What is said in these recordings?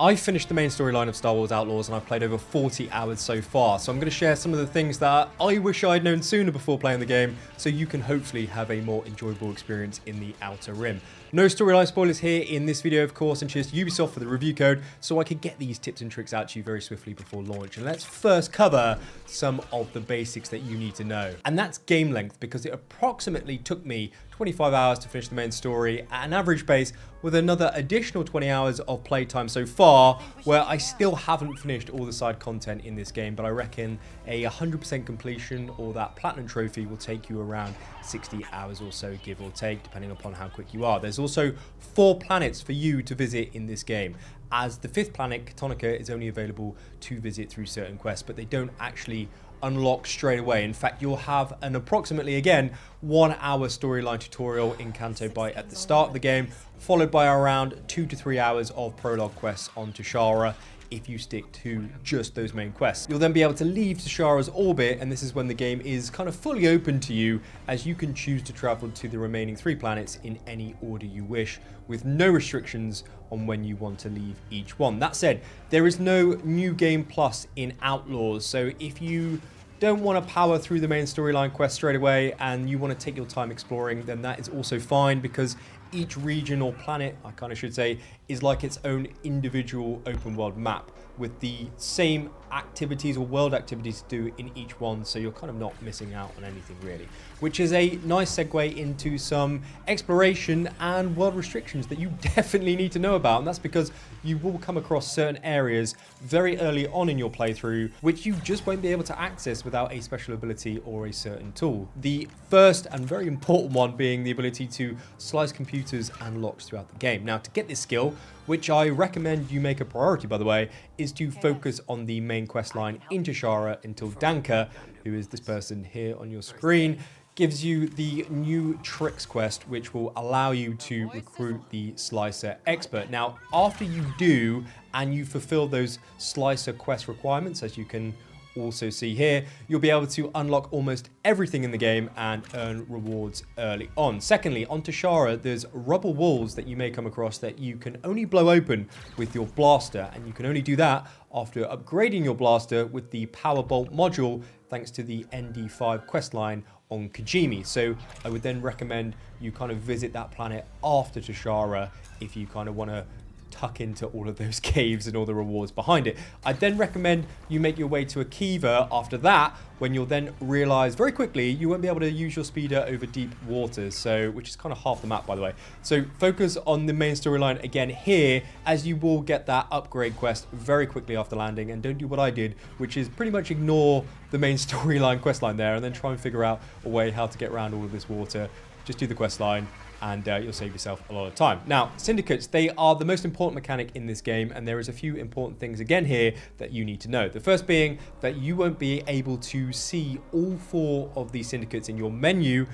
I've finished the main storyline of Star Wars Outlaws and I've played over 40 hours so far, so I'm going to share some of the things that I wish I'd known sooner before playing the game, so you can hopefully have a more enjoyable experience in the Outer Rim. No storyline spoilers here in this video, of course, and cheers to Ubisoft for the review code, so I could get these tips and tricks out to you very swiftly before launch. And let's first cover some of the basics that you need to know. And that's game length, because it approximately took me 25 hours to finish the main story at an average pace, with another additional 20 hours of playtime so far, where I still haven't finished all the side content in this game, but I reckon a 100% completion or that platinum trophy will take you around 60 hours or so, give or take, depending upon how quick you are. There's also 4 planets for you to visit in this game, as the 5th planet, Catonica, is only available to visit through certain quests, but they don't actually unlock straight away. In fact, you'll have an approximately, again, 1 hour storyline tutorial in Canto Bight at the start of the game, followed by around 2 to 3 hours of prologue quests on Tashara, if you stick to just those main quests. You'll then be able to leave Tashara's orbit, and this is when the game is kind of fully open to you, as you can choose to travel to the remaining 3 planets in any order you wish, with no restrictions on when you want to leave each one. That said, there is no New Game Plus in Outlaws, so if you don't want to power through the main storyline quest straight away and you want to take your time exploring, then that is also fine, because each region or planet, I kind of should say, is like its own individual open world map with the same activities or world activities to do in each one, so you're kind of not missing out on anything really, which is a nice segue into some exploration and world restrictions that you definitely need to know about. And that's because you will come across certain areas very early on in your playthrough which you just won't be able to access without a special ability or a certain tool. The first and very important one being the ability to slice computers and locks throughout the game. Now, to get this skill, which I recommend you make a priority, by the way, is to focus on the main quest line in Tashara until Danka, who is this person here on your screen, gives you the new tricks quest, which will allow you to recruit the slicer expert. Now, after you do and you fulfill those slicer quest requirements, as you can also see here, you'll be able to unlock almost everything in the game and earn rewards early on. Secondly, on Tashara, there's rubble walls that you may come across that you can only blow open with your blaster, and you can only do that after upgrading your blaster with the power bolt module, thanks to the ND5 questline on Kijimi. So I would then recommend you kind of visit that planet after Tashara if you kind of want to tuck into all of those caves and all the rewards behind it. I'd then recommend you make your way to Akiva after that, when you'll then realize very quickly you won't be able to use your speeder over deep waters, so which is kind of half the map, by the way. So focus on the main storyline again here, as you will get that upgrade quest very quickly after landing, and don't do what I did, which is pretty much ignore the main storyline quest line there and then try and figure out a way how to get around all of this water. Just do the quest line, and you'll save yourself a lot of time. Now, Syndicates, they are the most important mechanic in this game, and there is a few important things again here that you need to know. The first being that you won't be able to see all 4 of these Syndicates in your menu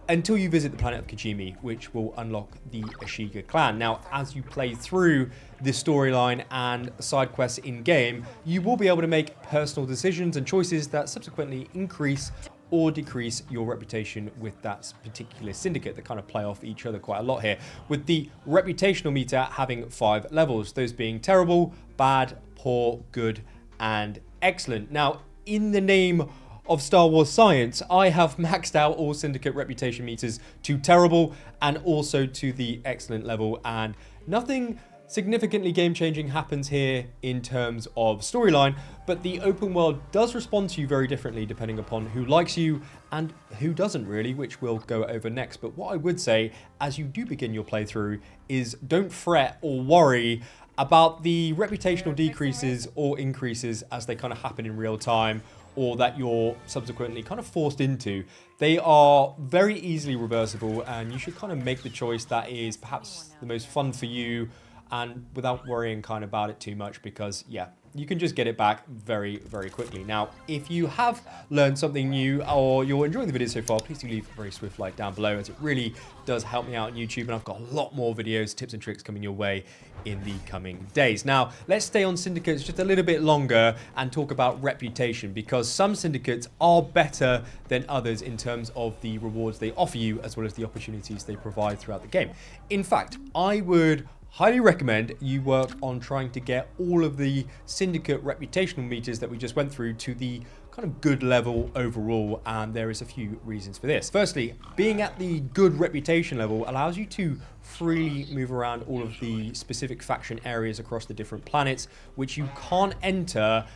until you visit the planet of Kijimi, which will unlock the Ashiga clan. Now, as you play through this storyline and side quests in-game, you will be able to make personal decisions and choices that subsequently increase or decrease your reputation with that particular syndicate, that kind of play off each other quite a lot here, with the reputational meter having 5 levels, those being terrible, bad, poor, good, and excellent. Now, in the name of Star Wars science, I have maxed out all syndicate reputation meters to terrible and also to the excellent level, and nothing significantly game-changing happens here in terms of storyline, but the open world does respond to you very differently depending upon who likes you and who doesn't really, which we'll go over next. But what I would say, as you do begin your playthrough, is don't fret or worry about the reputational decreases or increases as they kind of happen in real time, or that you're subsequently kind of forced into. They are very easily reversible, and you should kind of make the choice that is perhaps the most fun for you, and without worrying kind of about it too much, because yeah, you can just get it back very, very quickly. Now, if you have learned something new or you're enjoying the video so far, please do leave a very swift like down below, as it really does help me out on YouTube, and I've got a lot more videos, tips and tricks coming your way in the coming days. Now, let's stay on Syndicates just a little bit longer and talk about reputation, because some Syndicates are better than others in terms of the rewards they offer you, as well as the opportunities they provide throughout the game. In fact, I would highly recommend you work on trying to get all of the Syndicate reputational meters that we just went through to the kind of good level overall, and there is a few reasons for this. Firstly, being at the good reputation level allows you to freely move around all of the specific faction areas across the different planets, which you can't enter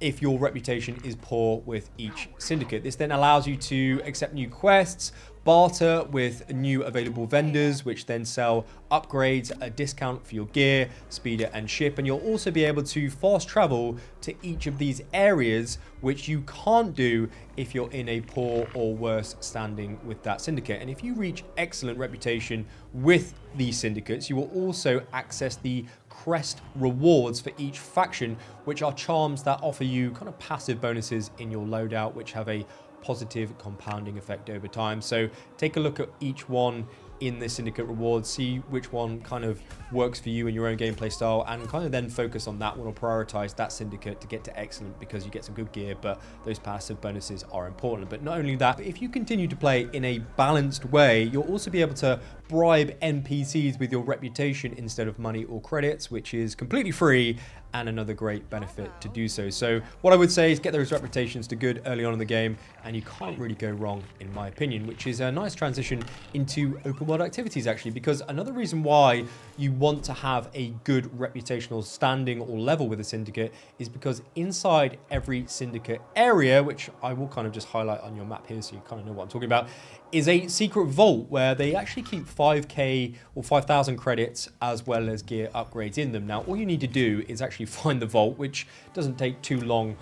if your reputation is poor with each syndicate. This then allows you to accept new quests, barter with new available vendors, which then sell upgrades, a discount for your gear, speeder, and ship. And you'll also be able to fast travel to each of these areas, which you can't do if you're in a poor or worse standing with that syndicate. And if you reach excellent reputation with these syndicates, you will also access the crest rewards for each faction, which are charms that offer you kind of passive bonuses in your loadout, which have a positive compounding effect over time. So take a look at each one in the Syndicate rewards, see which one kind of works for you in your own gameplay style, and kind of then focus on that one or prioritize that syndicate to get to excellent, because you get some good gear, but those passive bonuses are important. But not only that, but if you continue to play in a balanced way, you'll also be able to bribe NPCs with your reputation instead of money or credits, which is completely free and another great benefit to do so. So what I would say is get those reputations to good early on in the game, and you can't really go wrong, in my opinion, which is a nice transition into open world activities, actually, because another reason why you want to have a good reputational standing or level with a syndicate is because inside every syndicate area, which I will kind of just highlight on your map here so you kind of know what I'm talking about, is a secret vault where they actually keep 5k or 5,000 credits as well as gear upgrades in them. Now, all you need to do is actually find the vault, which doesn't take too long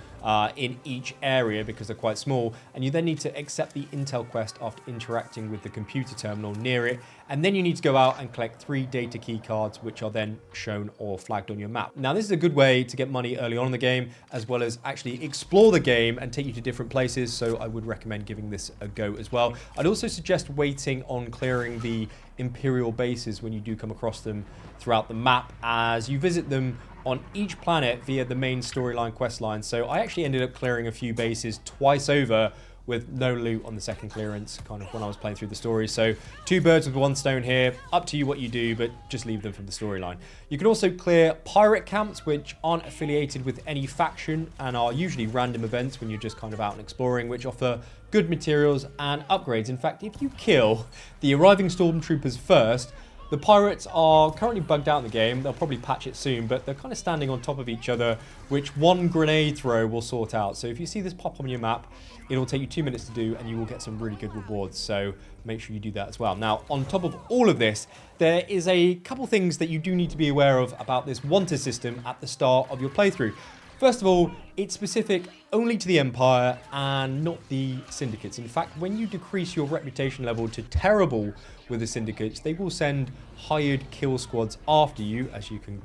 in each area because they're quite small, and you then need to accept the intel quest after interacting with the computer terminal near it, and then you need to go out and collect 3 data key cards, which are then shown or flagged on your map. Now, this is a good way to get money early on in the game, as well as actually explore the game and take you to different places, so I would recommend giving this a go as well. I'd also suggest waiting on clearing the Imperial bases when you do come across them throughout the map, as you visit them on each planet via the main storyline quest line. So I actually ended up clearing a few bases twice over with no loot on the second clearance, kind of when I was playing through the story. So 2 birds with 1 stone here. Up to you what you do, but just leave them from the storyline. You can also clear pirate camps, which aren't affiliated with any faction and are usually random events when you're just kind of out and exploring, which offer good materials and upgrades. In fact, if you kill the arriving stormtroopers first, the pirates are currently bugged out in the game. They'll probably patch it soon, but they're kind of standing on top of each other, which one grenade throw will sort out. So if you see this pop on your map, it'll take you 2 minutes to do, and you will get some really good rewards. So make sure you do that as well. Now, on top of all of this, there is a couple things that you do need to be aware of about this wanted system at the start of your playthrough. First of all, it's specific only to the Empire and not the Syndicates. In fact, when you decrease your reputation level to terrible with the Syndicates, they will send hired kill squads after you, as you can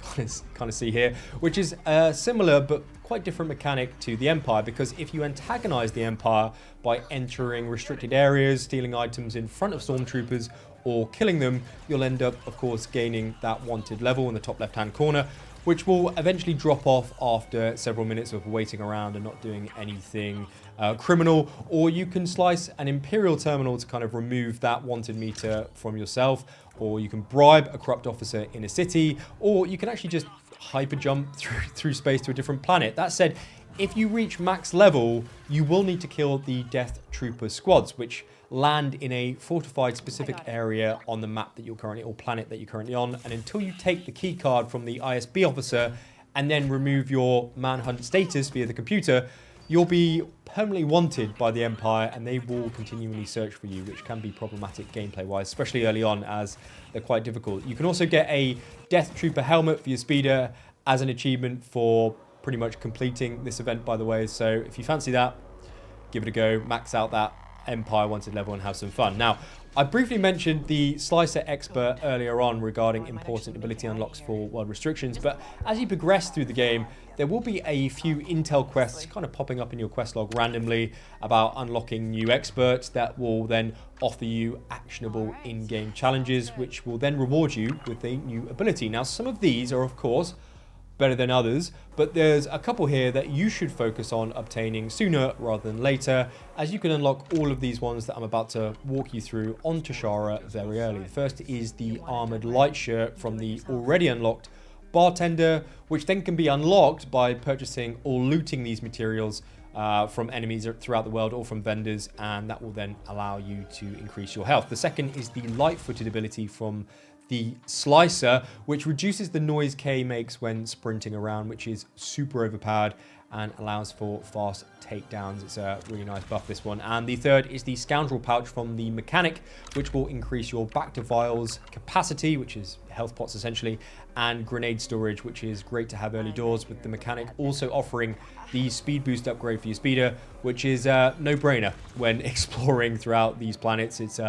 kind of see here, which is a similar but quite different mechanic to the Empire, because if you antagonize the Empire by entering restricted areas, stealing items in front of stormtroopers, or killing them, you'll end up, of course, gaining that wanted level in the top left-hand corner, which will eventually drop off after several minutes of waiting around and not doing anything criminal. Or you can slice an Imperial terminal to kind of remove that wanted meter from yourself, or you can bribe a corrupt officer in a city, or you can actually just hyper jump through space to a different planet. That said, if you reach max level, you will need to kill the Death Trooper squads, which land in a fortified specific area on the map that you're currently, or planet that you're currently on. And until you take the key card from the ISB officer and then remove your manhunt status via the computer, you'll be permanently wanted by the Empire, and they will continually search for you, which can be problematic gameplay wise, especially early on, as they're quite difficult. You can also get a Death Trooper helmet for your speeder as an achievement for pretty much completing this event, by the way. So if you fancy that, give it a go, max out that Empire wanted level and have some fun. Now, I briefly mentioned the Slicer Expert earlier on regarding important ability unlocks for world restrictions, but as you progress through the game, there will be a few intel quests kind of popping up in your quest log randomly about unlocking new experts that will then offer you actionable in-game challenges, which will then reward you with a new ability. Now, some of these are, of course, better than others, but there's a couple here that you should focus on obtaining sooner rather than later, as you can unlock all of these ones that I'm about to walk you through on Tashara very early. The first is the Armored Light Shirt from the already unlocked Bartender, which then can be unlocked by purchasing or looting these materials from enemies throughout the world or from vendors, and that will then allow you to increase your health. The second is the light-footed ability from the Slicer, which reduces the noise K makes when sprinting around, which is super overpowered and allows for fast takedowns. It's a really nice buff, this one. And the third is the Scoundrel Pouch from the Mechanic, which will increase your back to vials capacity, which is health pots essentially, and grenade storage, which is great to have early doors, with the Mechanic also offering the speed boost upgrade for your speeder, which is a no-brainer when exploring throughout these planets. It's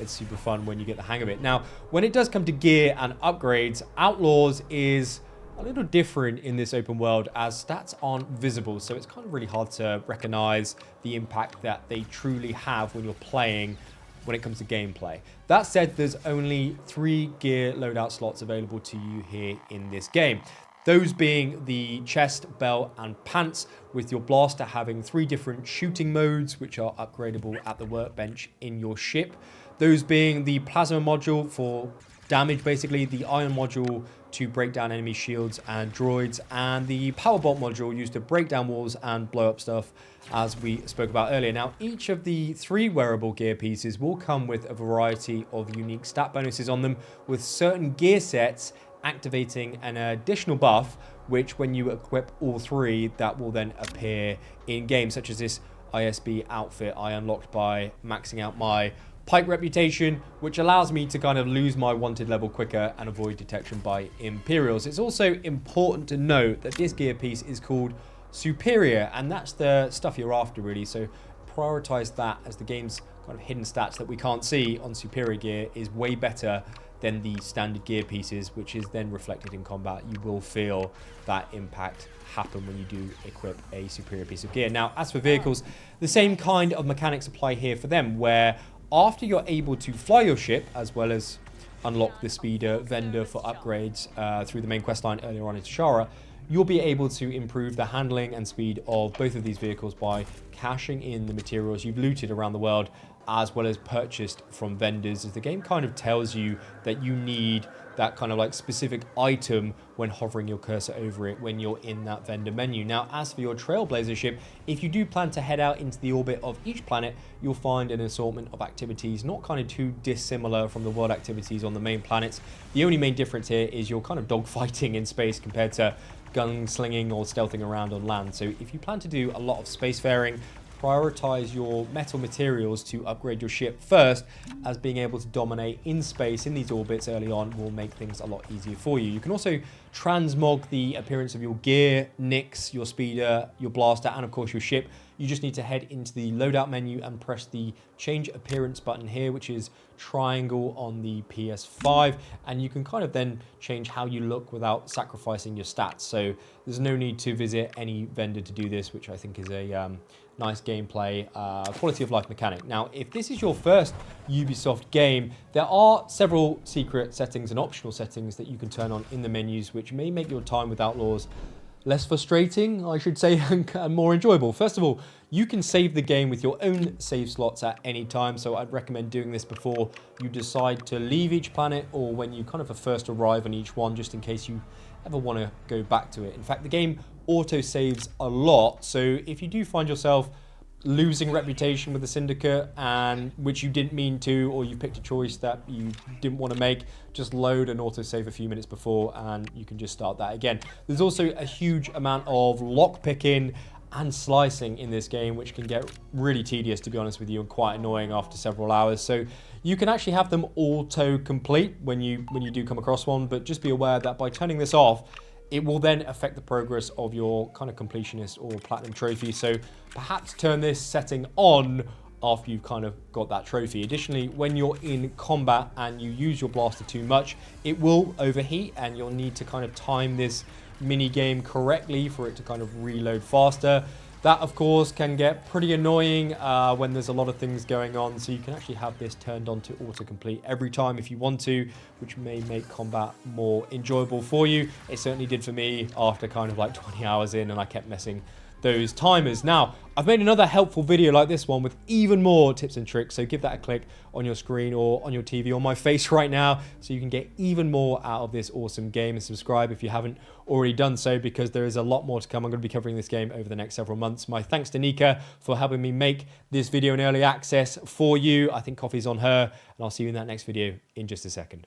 super fun when you get the hang of it. Now, when it does come to gear and upgrades, Outlaws is a little different in this open world, as stats aren't visible, so it's kind of really hard to recognize the impact that they truly have when you're playing when it comes to gameplay. That said, there's only 3 gear loadout slots available to you here in this game. Those being the chest, belt, and pants, with your blaster having 3 different shooting modes, which are upgradable at the workbench in your ship. Those being the plasma module for damage, basically, the iron module to break down enemy shields and droids, and the power bolt module used to break down walls and blow up stuff, as we spoke about earlier. Now, each of the 3 wearable gear pieces will come with a variety of unique stat bonuses on them, with certain gear sets activating an additional buff, which when you equip all 3, that will then appear in game, such as this ISB outfit I unlocked by maxing out my Pike reputation, which allows me to kind of lose my wanted level quicker and avoid detection by Imperials. It's also important to note that this gear piece is called Superior, and that's the stuff you're after, really. So prioritize that, as the game's kind of hidden stats that we can't see on Superior gear is way better than the standard gear pieces, which is then reflected in combat. You will feel that impact happen when you do equip a superior piece of gear. Now, as for vehicles, the same kind of mechanics apply here for them, where after you're able to fly your ship, as well as unlock the speeder vendor for upgrades through the main quest line earlier on in Tashara, you'll be able to improve the handling and speed of both of these vehicles by cashing in the materials you've looted around the world, as well as purchased from vendors, as the game kind of tells you that you need that kind of like specific item when hovering your cursor over it when you're in that vendor menu. Now, as for your Trailblazer ship, if you do plan to head out into the orbit of each planet, you'll find an assortment of activities not kind of too dissimilar from the world activities on the main planets. The only main difference here is you're kind of dogfighting in space compared to gunslinging or stealthing around on land. So if you plan to do a lot of spacefaring, prioritize your metal materials to upgrade your ship first, as being able to dominate in space in these orbits early on will make things a lot easier for you. You can also transmog the appearance of your gear, Nix, your speeder, your blaster, and of course your ship. You just need to head into the loadout menu and press the change appearance button here, which is triangle on the PS5, and you can kind of then change how you look without sacrificing your stats. So there's no need to visit any vendor to do this, which I think is a nice gameplay quality of life mechanic. Now, if this is your first Ubisoft game, there are several secret settings and optional settings that you can turn on in the menus, which may make your time with Outlaws less frustrating, I should say, and more enjoyable. First of all, you can save the game with your own save slots at any time, so I'd recommend doing this before you decide to leave each planet, or when you kind of first arrive on each one, just in case you ever want to go back to it. In fact, the game auto saves a lot, so if you do find yourself losing reputation with the Syndicate, and which you didn't mean to, or you picked a choice that you didn't want to make, just load and autosave a few minutes before and you can just start that again. There's also a huge amount of lockpicking and slicing in this game, which can get really tedious, to be honest with you, and quite annoying after several hours. So you can actually have them auto complete when you do come across one, but just be aware that by turning this off, it will then affect the progress of your kind of completionist or platinum trophy. So perhaps turn this setting on after you've kind of got that trophy. Additionally, when you're in combat and you use your blaster too much, it will overheat, and you'll need to kind of time this mini game correctly for it to kind of reload faster. That, of course, can get pretty annoying when there's a lot of things going on. So you can actually have this turned on to autocomplete every time if you want to, which may make combat more enjoyable for you. It certainly did for me after kind of like 20 hours in, and I kept messing those timers. Now, I've made another helpful video like this one with even more tips and tricks, so give that a click on your screen or on your TV, on my face right now, so you can get even more out of this awesome game, and subscribe if you haven't already done so, because there is a lot more to come. I'm going to be covering this game over the next several months. My thanks to Nika for helping me make this video in early access for you. I think coffee's on her, and I'll see you in that next video in just a second.